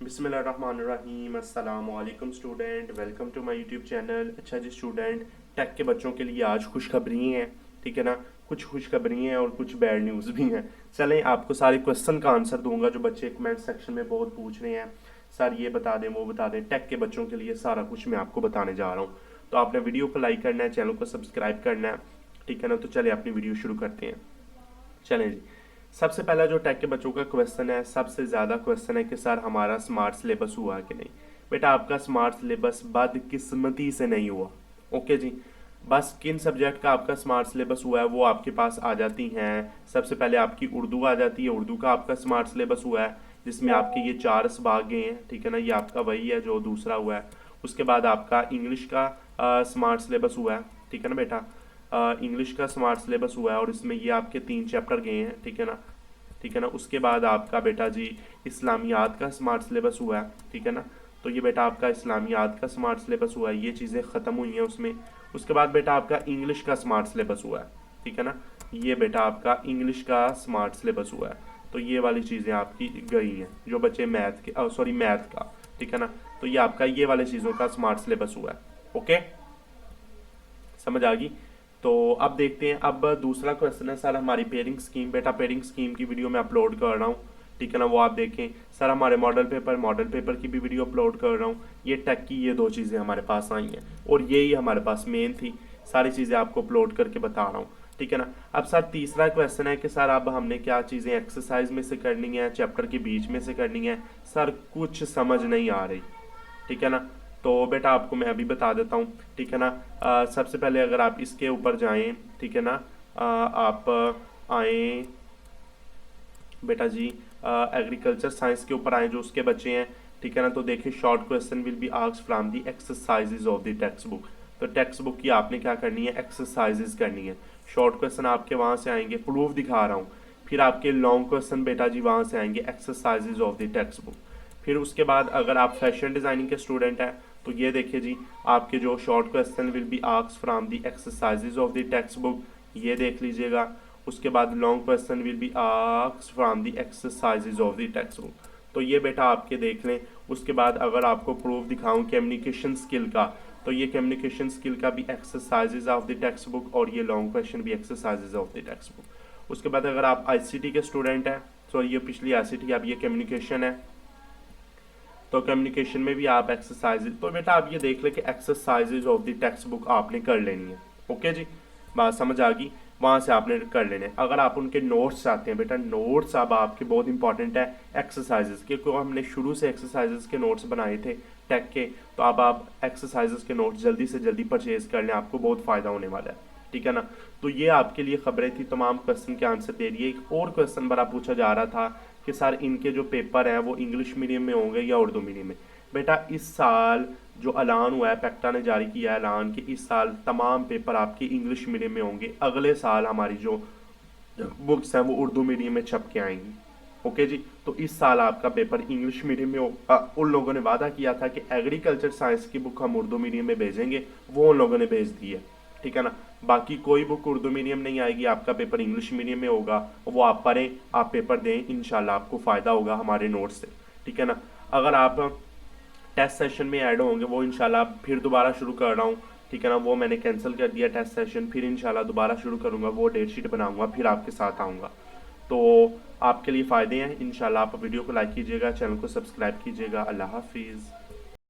बिस्मिल्लाहिर्रहमानिर्रहीम अस्सलाम वालेकुम student, welcome to my YouTube channel. अच्छा जी स्टूडेंट, टेक के बच्चों के लिए आज खुशखबरी हैं, ठीक है ना। कुछ खुशखबरी हैं और कुछ बैड न्यूज़ भी हैं। चलें, आपको सारे क्वेश्चन का आंसर दूंगा जो बच्चे कमेंट सेक्शन में बहुत पूछ रहे हैं। सर ये बता दें, वो बता दें, टेक के बच्चों के लिए सारा कुछ मैं आपको बताने जा रहा हूँ। तो आपने वीडियो को लाइक करना है, चैनल को सब्सक्राइब करना है, ठीक है ना। तो चलिए अपनी वीडियो शुरू करते हैं। चलें जी, सबसे पहला जो टेक के बच्चों का क्वेश्चन है, सबसे ज़्यादा क्वेश्चन है कि सर हमारा स्मार्ट सिलेबस हुआ कि नहीं। बेटा आपका स्मार्ट सिलेबस बदकिस्मती से नहीं हुआ। ओके जी, बस किन सब्जेक्ट का आपका स्मार्ट सिलेबस हुआ है वो आपके पास आ जाती हैं। सबसे पहले आपकी उर्दू आ जाती है, उर्दू का आपका स्मार्ट सिलेबस हुआ है जिसमें आपके ये 4 इसबाक गए हैं, ठीक है ना। ये आपका वही है जो दूसरा हुआ है। उसके बाद आपका इंग्लिश का स्मार्ट सिलेबस हुआ है, ठीक है ना बेटा। इंग्लिश का स्मार्ट सिलेबस हुआ है और इसमें ये आपके 3 चैप्टर गए हैं, ठीक है ना। ठीक है ना। उसके बाद आपका बेटा जी इस्लामियात का स्मार्ट सिलेबस हुआ है, ठीक है ना। तो ये बेटा आपका इस्लामियात का स्मार्ट सिलेबस हुआ है, ये चीज़ें ख़त्म हुई हैं उसमें। उसके बाद बेटा आपका इंग्लिश का स्मार्ट सिलेबस हुआ है, ठीक है ना। ये बेटा आपका इंग्लिश का स्मार्ट सिलेबस हुआ है। तो ये वाली चीज़ें आपकी गई हैं जो बच्चे मैथ के सॉरी मैथ का, ठीक है ना। तो ये आपका ये वाले चीज़ों का स्मार्ट सिलेबस हुआ है। ओके, समझ आ गई। तो अब देखते हैं, अब दूसरा क्वेश्चन है सर हमारी पेयरिंग स्कीम। बेटा पेयरिंग स्कीम की वीडियो मैं अपलोड कर रहा हूँ, ठीक है ना, वो आप देखें। सर हमारे मॉडल पेपर की भी वीडियो अपलोड कर रहा हूँ। ये टेक की ये 2 चीज़ें हमारे पास आई हैं और यही हमारे पास मेन थी। सारी चीज़ें आपको अपलोड करके बता रहा हूँ, ठीक है ना। अब सर तीसरा क्वेश्चन है कि सर अब हमने क्या चीज़ें एक्सरसाइज में से करनी है, चैप्टर के बीच में से करनी है। सर कुछ समझ नहीं आ रही, ठीक है ना। तो बेटा आपको मैं अभी बता देता हूँ, ठीक है ना। सबसे पहले अगर आप इसके ऊपर जाएं, ठीक है ना। आप आए बेटा जी एग्रीकल्चर साइंस के ऊपर आए जो उसके बच्चे हैं, ठीक है ना। तो देखिए short question will be asked from the exercises of the text book. तो टेक्स्ट बुक की आपने क्या करनी है, एक्सरसाइजेज करनी है। शॉर्ट क्वेश्चन आपके वहाँ से आएंगे, प्रूफ दिखा रहा हूँ। फिर आपके लॉन्ग क्वेश्चन बेटा जी वहाँ से आएंगे, exercises of the text book. फिर उसके बाद अगर आप फैशन डिज़ाइनिंग के स्टूडेंट हैं तो ये देखिए जी, आपके जो short question will be asked from the exercises of the text book, ये देख लीजिएगा। उसके बाद long question will be asked from the exercises of the text book. तो ये बेटा आपके देख लें। उसके बाद अगर आपको प्रूफ दिखाऊं कम्युनिकेशन स्किल का, तो ये कम्युनिकेशन स्किल का भी exercises of the text book और ये लॉन्ग क्वेश्चन भी exercises of the text book. उसके बाद अगर आप आईसीटी के स्टूडेंट हैं, सॉरी ये पिछली आईसीटी, अब ये कम्युनिकेशन है, तो कम्युनिकेशन में भी आप एक्सरसाइजेज, तो बेटा आप ये देख लें कि exercises of the text book आपने कर लेनी है। ओके जी, बात समझ आ गई। वहाँ से आपने कर लेने। अगर आप उनके नोट्स चाहते हैं बेटा, नोट्स अब आपके बहुत इंपॉर्टेंट है एक्सरसाइजेज के, क्योंकि हमने शुरू से एक्सरसाइजेज के नोट्स बनाए थे टेक के। तो अब आप एक्सरसाइजेज के नोट्स जल्दी से जल्दी परचेज कर लें, आपको बहुत फ़ायदा होने वाला है, ठीक है ना। तो ये आपके लिए खबरें थी, तमाम क्वेश्चन के आंसर दे रही है। एक और क्वेश्चन बड़ा पूछा जा रहा था कि सर इनके जो पेपर हैं वो इंग्लिश मीडियम में होंगे या उर्दू मीडियम में। बेटा इस साल जो ऐलान हुआ है, पैक्टा ने जारी किया है ऐलान कि इस साल तमाम पेपर आपके इंग्लिश मीडियम में होंगे। अगले साल हमारी जो बुक्स हैं वो उर्दू मीडियम में छप के आएंगी। ओके जी, तो इस साल आपका पेपर इंग्लिश मीडियम में होगा। उन लोगों ने वादा किया था कि एग्रीकल्चर साइंस की बुक हम उर्दू मीडियम में भेजेंगे, वो उन लोगों ने भेज दी है, ठीक है ना। बाकी कोई बुक उर्दू मीडियम नहीं आएगी, आपका पेपर इंग्लिश मीडियम में होगा। वो आप पढ़ें, आप पेपर दें, इंशाल्लाह आपको फ़ायदा होगा हमारे नोट्स से, ठीक है ना। अगर आप टेस्ट सेशन में ऐड होंगे वो इंशाल्लाह फिर दोबारा शुरू कर रहा हूँ, ठीक है ना। वो मैंने कैंसिल कर दिया टेस्ट सेशन, फिर इंशाल्लाह दोबारा शुरू करूँगा, वो डेट शीट बनाऊँगा, फिर आपके साथ आऊँगा। तो आपके लिए फ़ायदे हैं इंशाल्लाह। आप वीडियो को लाइक कीजिएगा, चैनल को सब्सक्राइब कीजिएगा। अल्लाह हाफिज़।